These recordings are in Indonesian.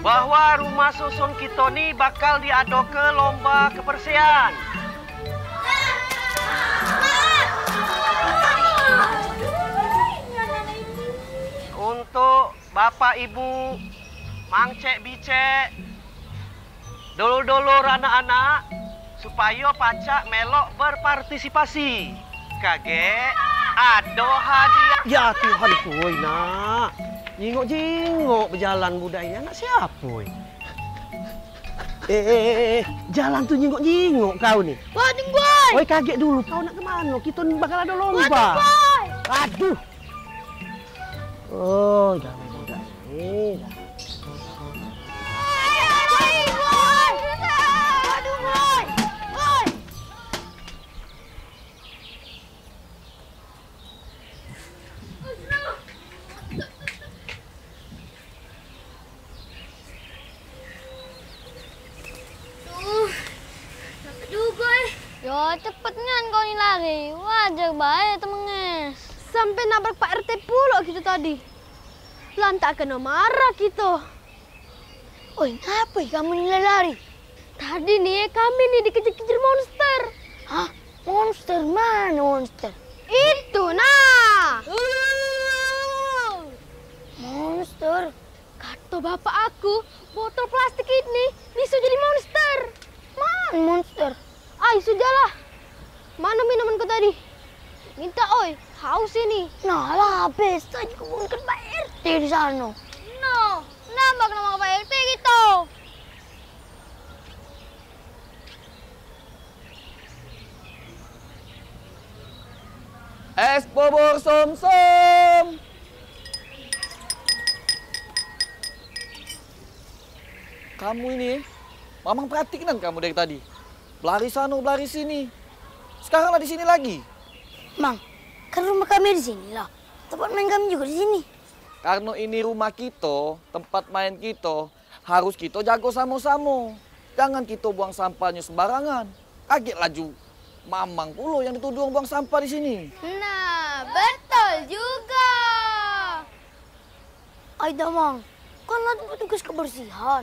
bahwa rumah susun kita nih bakal diado ke lomba kebersihan. Untuk Bapak Ibu, Mang Cek Bicek, dulur-dulur anak-anak, supaya pacak melok berpartisipasi. Kage, ado hadiah. Ya Tuhan kuy nak, jingok-jingok berjalan budaya anak siapa? Jalan tuh jingok-jingok kau nih. Waduh boy. Woi kaget dulu, kau nak kemana? Kita bakal ada lomba. Waduh boy. Aduh. Oh, jangan mudah ini. Yo, cepetnya kau nih lari. Wajar baik temennya. Sampai nabrak Pak RT pula kita tadi. Lantak kena marah kita. Oi, ngapa kamu nih lari? Tadi nih kami nih dikejar-kejar monster. Hah? Monster mana monster? Itu nah. Monster. Kata bapak aku, botol plastik ini bisa jadi monster. Mana monster? Ay, sudahlah. Mana minumanku tadi? Minta, oi. Haus ini. Nah lah, habis. Tadi kumpulkan Pak RT di sana. No, nambah nama Pak RT gitu. Es bubur sum-sum. Kamu ini, Mamang perhatikan kamu dari tadi. Belari sana, belari sini. Sekarang lah di sini lagi. Mang, kan rumah kami di sini lah. Tempat main kami juga di sini. Karena ini rumah kita, tempat main kita, harus kita jago sama-sama. Jangan kita buang sampahnya sembarangan. Kaget laju. Mamang pula yang dituduh buang sampah di sini. Nah, betul juga. Aida, Mang. Kan ada petugas kebersihan.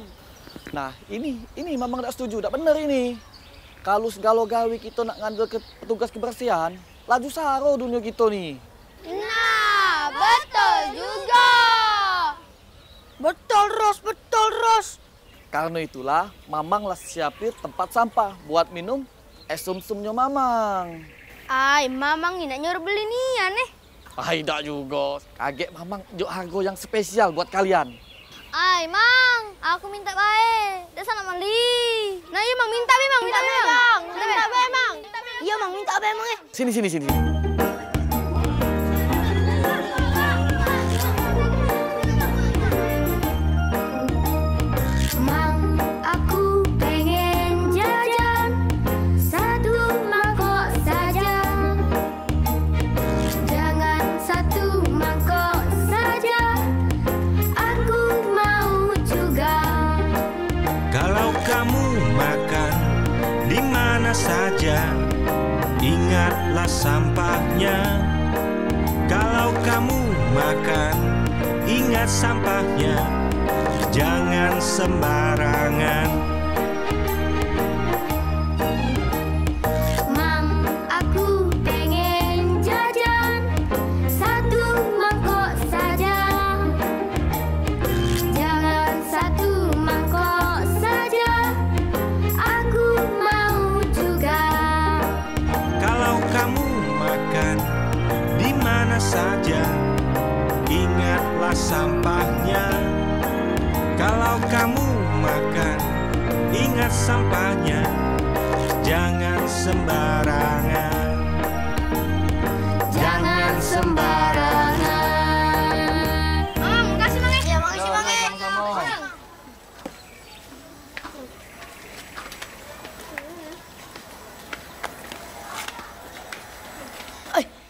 Nah, ini Mamang tidak setuju, tidak benar ini. Kalau segala gawe kita nak ngandel ke petugas kebersihan, laju saro dunia kita nih. Nah, betul juga. Betul, Ros. Karena itulah, Mamang lah siapin tempat sampah buat minum es sum-sumnya Mamang. Ay, Mamang ini nyuruh beli nian nih. Tidak juga. Kaget Mamang juk harga yang spesial buat kalian. Ay, Mang, aku minta baik. Dah sana mali. Nah, iya, Mang, minta be, Mang. Minta be, Mang. Iya, Mang, minta be, Mang. Sini. Mang, aku pengen jajan satu mangkok saja. Jangan satu mangkok saja. Aku mau juga. Kalau kamu makan di mana saja, ingatlah sampahnya. Kalau kamu makan, ingat sampahnya. Jangan sembarangan. Mang, aku pengen jajan satu mangkok saja. Jangan satu mangkok saja. Aku mau juga. Kalau kamu makan di mana saja, ingatlah sampahnya. Kalau kamu makan, ingat sampahnya. Jangan sembarangan. Jangan sembarangan. Makasih, Mang. Ya, makasih, Mang.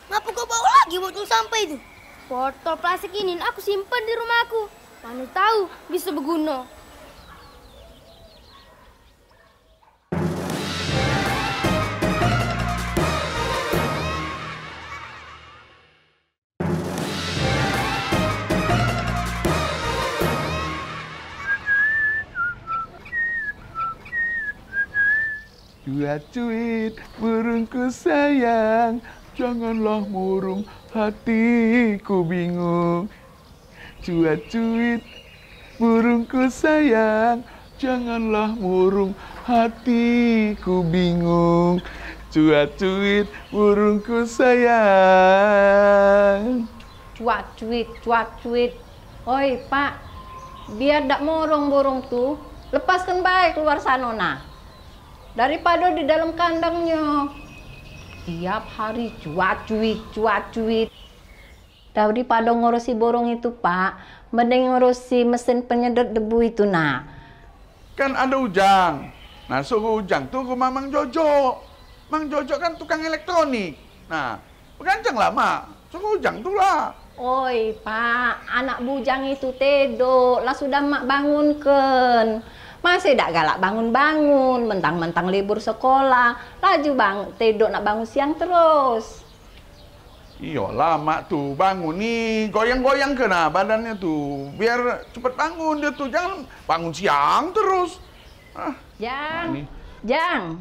Ngapa kau bawa lagi botol sampah itu? Botol plastik ini aku simpan di rumahku. Mana tahu bisa berguna. Cuit-cuit burungku sayang, janganlah murung, hatiku bingung. Cuit-cuit burungku sayang, janganlah murung, hatiku bingung. Cuit-cuit burungku sayang. Cuat-cuit. Oi, Pak. Biar dak murung burung tuh, lepaskan baik keluar sana nah. Daripada di dalam kandangnya. Tiap hari cuat-cuit. Daripada ngurusi burung itu, Pak, mending ngurusi mesin penyedot debu itu nah. Kan ada Ujang. Nah, suruh Ujang tuh ke Mang Jojo. Mang Jojo kan tukang elektronik. Nah, pegancang lah, Mak. Suruh Ujang tuh lah. Oi, Pak, anak bujang itu tedok, lah sudah mak bangunkan. Masih dak galak bangun-bangun, mentang-mentang libur sekolah. Laju bang, tedok nak bangun siang terus. Iyalah, Mak tuh bangun nih, goyang-goyang kena badannya tuh. Biar cepet bangun dia tuh, jangan bangun siang terus. Jang.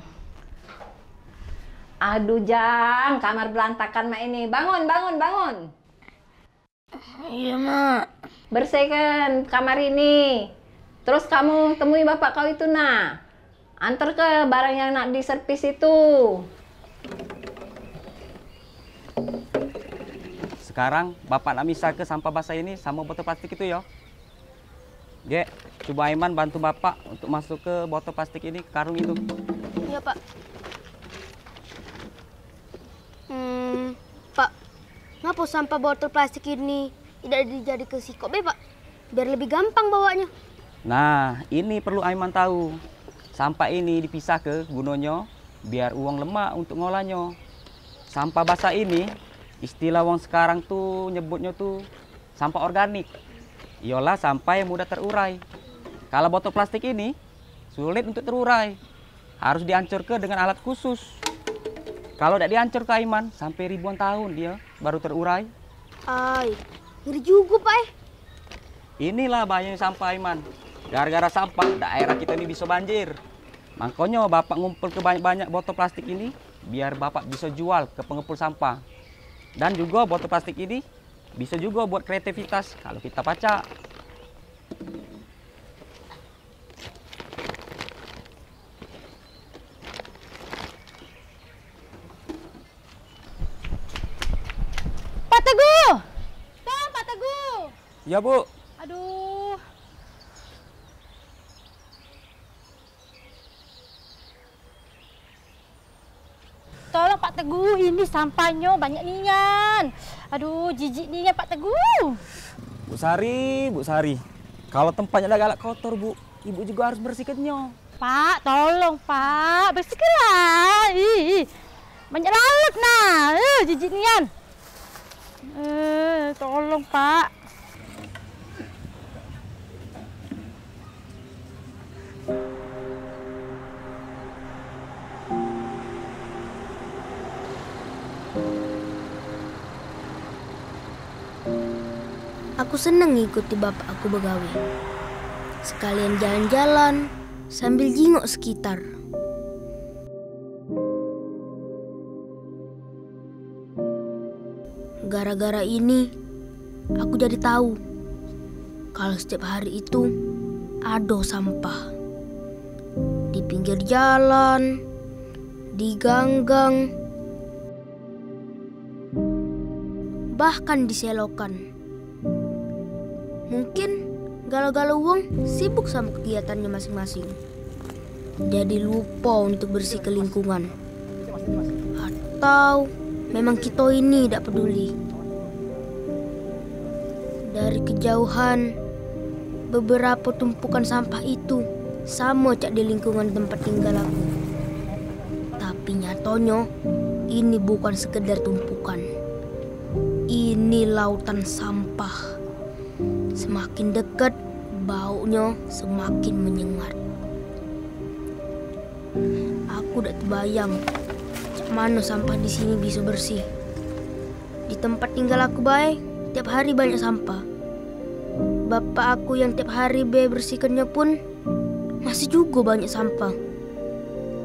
Aduh, Jang, kamar berantakan mak ini. Bangun. Iya, Mak. Bersihkan kamar ini. Terus kamu temui bapak kau itu nah. Antar ke barang yang nak diservis itu. Sekarang bapak nak misah ke sampah basah ini sama botol plastik itu ya. Ge, coba Aiman bantu bapak untuk masuk ke botol plastik ini, ke karung itu. Iya, Pak. Pak, ngapa sampah botol plastik ini tidak dijadi ke sikop Pak? Biar lebih gampang bawanya. Nah, ini perlu Aiman tahu. Sampah ini dipisah ke gunanya biar uang lemak untuk ngolahnya. Sampah basah ini, istilah uang sekarang tuh nyebutnya tuh sampah organik. Iyalah sampah yang mudah terurai. Kalau botol plastik ini sulit untuk terurai. Harus dihancurkan dengan alat khusus. Kalau tidak dihancur ke Aiman, sampai ribuan tahun dia baru terurai. Ay, ngeri juga, Pak. Inilah bahayanya sampah, Aiman. Gara-gara sampah, daerah kita ini bisa banjir. Makanya Bapak ngumpul ke banyak-banyak botol plastik ini, biar Bapak bisa jual ke pengepul sampah. Dan juga botol plastik ini bisa juga buat kreativitas kalau kita pacak. Pak Teguh! Tolong Pak Teguh! Ya, Bu. Aduh. Tolong Pak Teguh, ini sampahnya banyak nian. Aduh, jijik nian Pak Teguh. Bu Sari. Kalau tempatnya agak kotor, Bu, Ibu juga harus bersihkannya. Pak, tolong Pak, bersihkanlah. Banyak lalat nah, jijik nian. Tolong Pak. Aku seneng ikuti bapak aku begawe. Sekalian jalan-jalan sambil jingok sekitar. Gara-gara ini, aku jadi tahu kalau setiap hari itu ada sampah. Di pinggir jalan, di ganggang, bahkan di selokan. Mungkin galau-galau uang sibuk sama kegiatannya masing-masing. Jadi lupa untuk bersih ke lingkungan. Atau memang kita ini tidak peduli. Dari kejauhan, beberapa tumpukan sampah itu sama cak di lingkungan tempat tinggal aku. Tapi nyatanya, ini bukan sekedar tumpukan. Ini lautan sampah. Semakin dekat, baunya semakin menyengat. Aku tidak terbayang cak mana sampah di sini bisa bersih. Di tempat tinggal aku baik, tiap hari banyak sampah. Bapak aku yang tiap hari bersihkannya pun masih juga banyak sampah.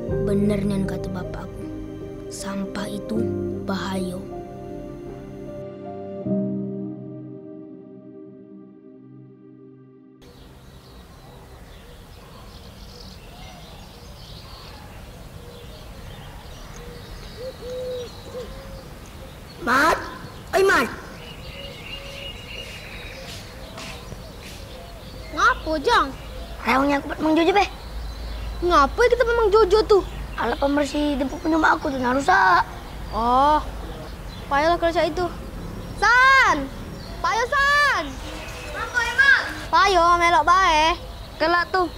Bener nian kata bapakku. Sampah itu bahaya. Mat, oi Mat. Ngapo, Jang? Reongnya aku Mang Jojo, Beh. Ngapa kita Mang Jojo tuh? Alat pembersih dempuk minum aku tuh rusak. Oh, payahlah kerja itu. San! Payo, San! Apa emang? Payo, melok bae. Kelak tuh.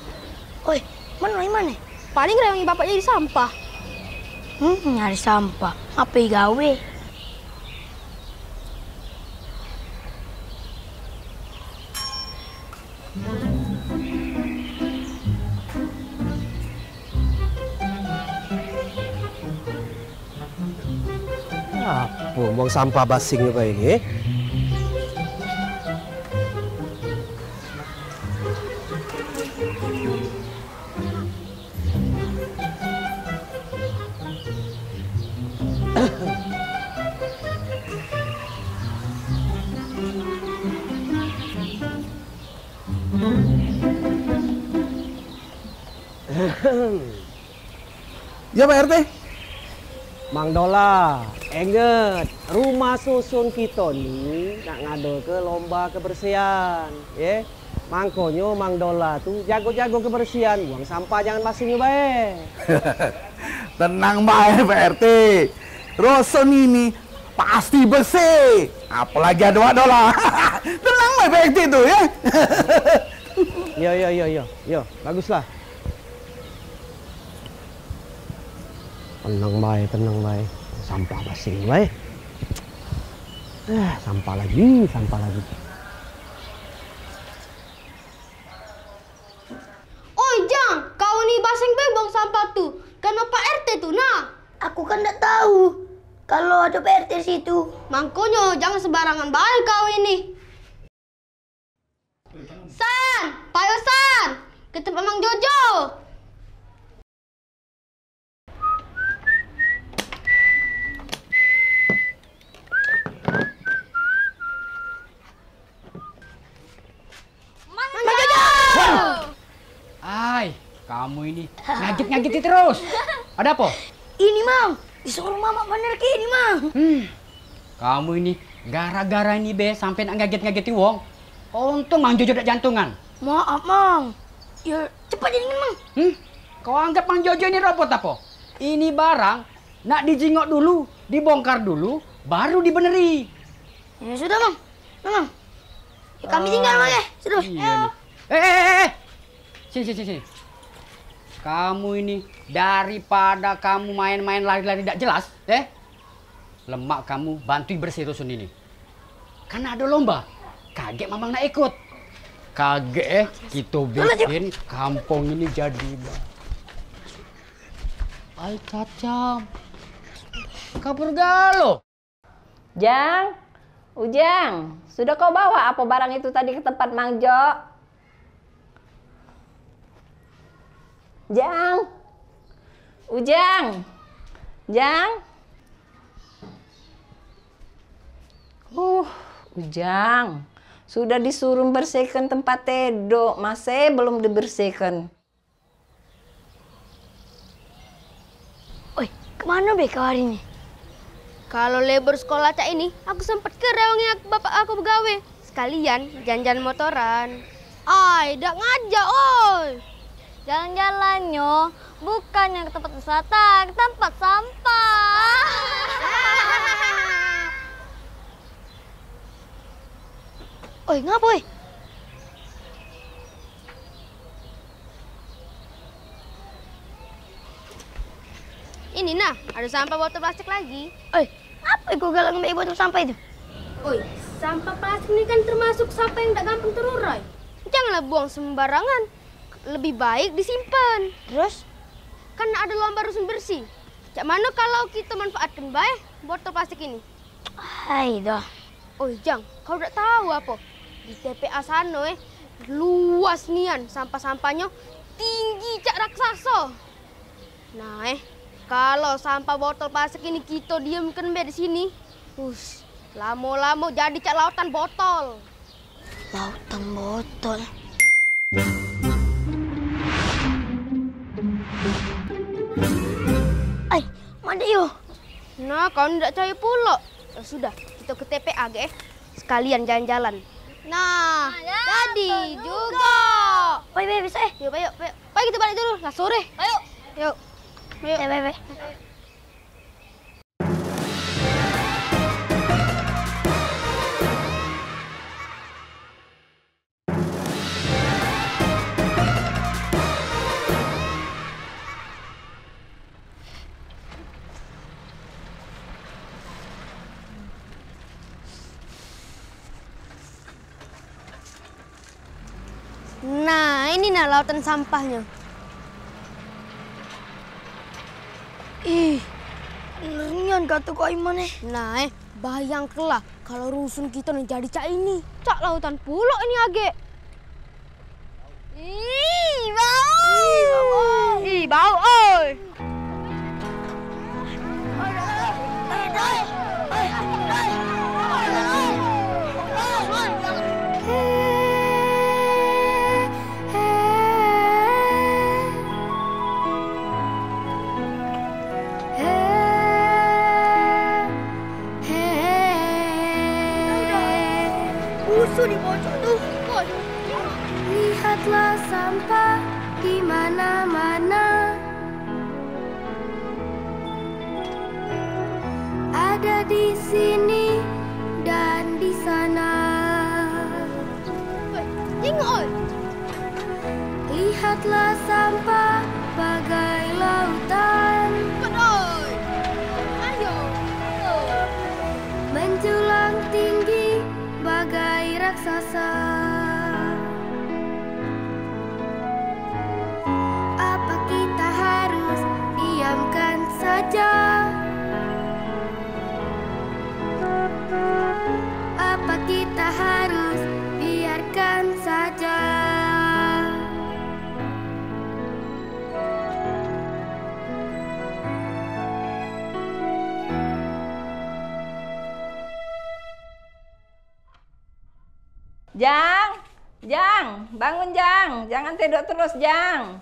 Oi, mana? Paling reongi bapaknya di sampah. Nyari sampah. Apa gawe? Apa buang sampah basing kayak ini? Ya Pak RT. Mang Dola, inget rumah susun kita nih nak ngado ke lomba kebersihan, ya. Mangkonyo Mang Dola tuh jago-jago kebersihan, buang sampah jangan basing bae. Tenang bae Pak RT. Roson ini pasti bersih. Apalagi ada Dola. Tenang bae Pak RT tuh ya. Yo, baguslah. Tenang bae. Sampah basing bae. Sampah lagi. Oi, Jang, kau nih basing bae buang sampah tuh. Karena Pak RT tuh, nah. Aku kan enggak tahu kalau ada Pak RT situ. Mangkonyo, jangan sembarangan bae kau ini. San, Payo San, ke tempat Mang Jojo. Hai, kamu ini ngagit-ngagiti terus. Ada apa? Ini, Mang. Disuruh Mama bener ke ini, Mang. Kamu ini gara-gara ini be sampai nak ngagit-ngagiti wong. Untung Mang Jojo dak jantungan. Maaf, Mang. Ya, cepat jadi Mang. Kau anggap Mang Jojo ini robot apa? Ini barang nak dijingok dulu, dibongkar dulu, baru dibeneri. Ya sudah, Mang. Mang. Ya, kami tinggal, Mang ya. Sudah. Iya nih. Sini. Kamu ini daripada kamu main-main lari-lari tidak jelas, lemak kamu bantu bersih rusun ini. Karena ada lomba. Kaget Mamang nak ikut. Kaget kita bikin kampung ini jadi. Ay cacam. Kabur galo. Jang, Ujang, sudah kau bawa apa barang itu tadi ke tempat Mang Jo? Jang, Ujang, Ujang, sudah disuruh bersihkan tempat Tedo, masih belum dibersihkan. Oi, kemana be kau hari ini? Kalau libur sekolah cak ini, aku sempat ke reongnya bapak aku begawe. Sekalian jalan-jalan motoran. Ay, dak ngajak, oi. Jalan-jalannya bukannya ke tempat wisata, ke tempat sampah. Oi, ngapa, oi? Ini nah, ada sampah botol plastik lagi. Oi, apa kau galak ngambil botol sampah itu? Oi, sampah plastik ini kan termasuk sampah yang tidak gampang terurai. Janganlah buang sembarangan. Lebih baik disimpan. Terus? Kan ada lomba rusun bersih. Cak mana kalau kita manfaatkan baik botol plastik ini? Hai dah. Oh Jang, kau udah tahu apa? Di TPA sana luas nian sampah-sampahnya tinggi cak raksasa. Nah, kalau sampah botol plastik ini kita diamkan di sini, lama-lama jadi cak lautan botol. Lautan botol. Mana yuk? Nah, kau tidak percaya pula. Ya sudah, kita ke TPA, sekalian jalan-jalan. Nah, jadi juga. Baik, bisa Yuk, yuk. Baik, kita balik dulu. Lah sore. Ayo. Yuk. Baik. Nah, ini lautan sampahnya. Ngerian kata kau Aiman Nah, bayangkanlah kalau rusun kita nih jadi cak ini. Cak lautan pulau ini age. Bau. Bau, oi. Di pojok tuh. Lihatlah sampah di mana-mana. Ada di sini dan di sana. Lihatlah sampah bagai lautan. Ayo. Menjulang tinggi bagai raksasa. Apa kita harus diamkan saja? Apa kita harus biarkan saja? Jang, bangun Jang, jangan tidur terus Jang.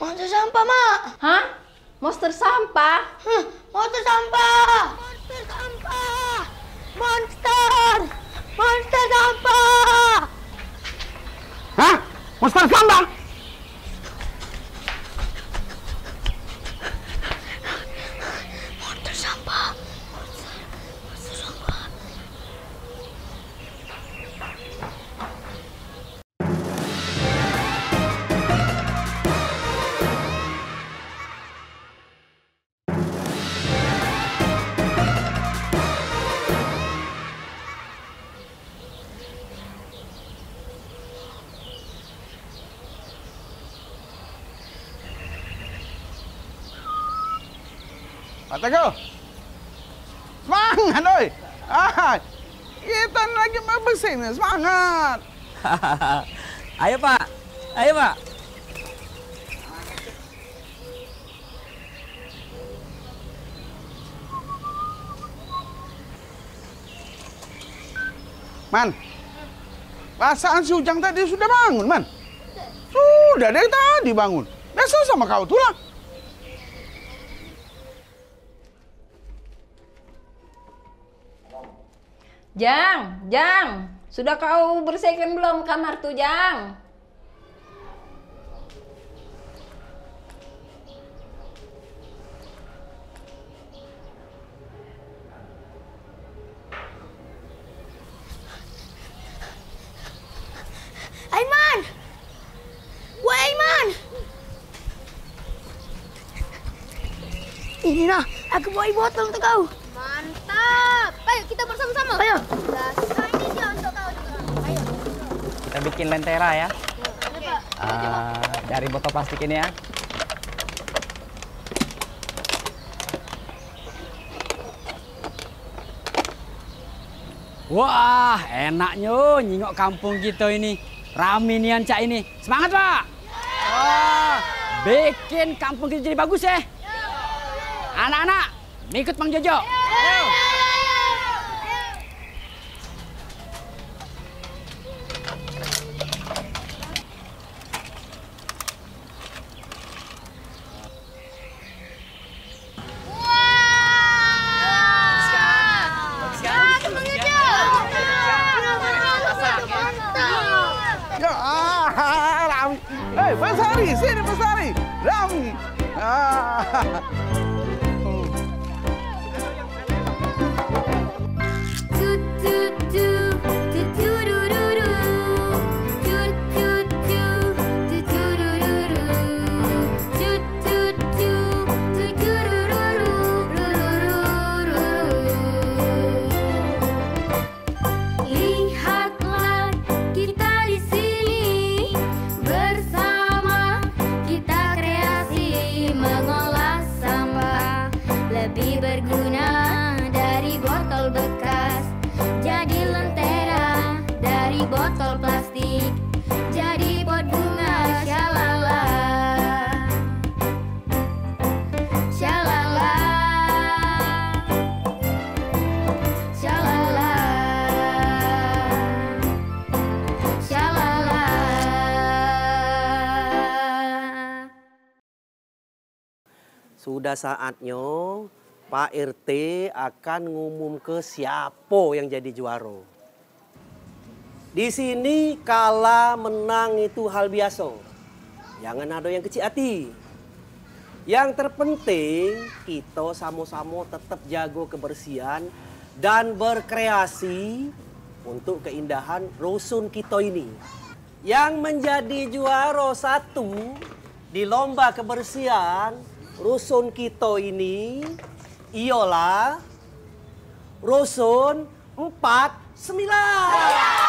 Monster sampah, Mak. Hah? Monster sampah? Monster sampah. Monster sampah. Monster. Monster sampah. Hah? Monster sampah? Monster sampah. Monster sampah. Pak Teguh, semangat oi. Kita lagi bersih nih, semangat. Ayo Pak, ayo Pak. Man, perasaan si Ujang tadi sudah bangun, Man. Sudah dari tadi bangun. Besok sama kau tuh lah. Jang, sudah kau bersihkan belum kamar tuh, Jang? Ini nah, aku bawa botol untuk kau. Mantap. Ayo kita bersama-sama. Ayo. Ini dia untuk kau juga. Ayo. Kita bikin lentera ya. Dari botol plastik ini ya. Wah, enaknya nyingok kampung kita ini. Rame nian Cak ini. Semangat, Pak. Wah, bikin kampung kita jadi bagus ya. Anak-anak, ikut Mang Jojo. Mas Hari, sini Mas Hari. Rami. Botol plastik jadi pot bunga, shalala, shalala, shalala, shalala. Sudah saatnya Pak RT akan ngumum ke siapa yang jadi juara. Di sini kalah menang itu hal biasa. Jangan ada yang kecil hati. Yang terpenting kita sama-sama tetap jago kebersihan dan berkreasi untuk keindahan rusun kita ini. Yang menjadi juara 1 di lomba kebersihan rusun kita ini ialah rusun 49.